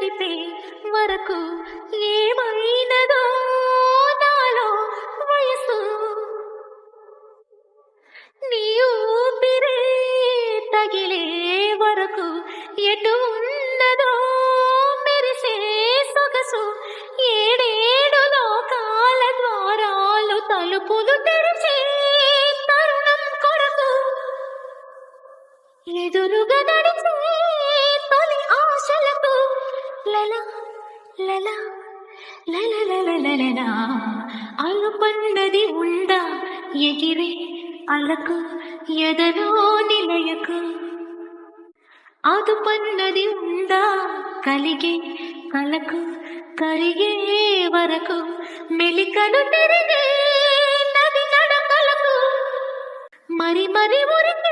గడిపే వరకు ఏమైనదో నాలో వయసు నీ ఊపిరే తగిలే వరకు ఎటు ఉన్నదో మెరిసే సొగసు ఏడేడు లోకాల ద్వారాలు తలుపులు తెరిచే తరుణం కొరకు ఎదురుగా నడిచే తొలి ఆశలకు లల లల లల లల లలనా అలుపన్నది ఉందా ఎగిరే అలకు ఎదలో నిలయకు అదుపన్నది ఉందా కలిగే కలకు కరిగే వరకు మెలికలు తిరిగే నది నడకలకు మరి మరి ఉరికి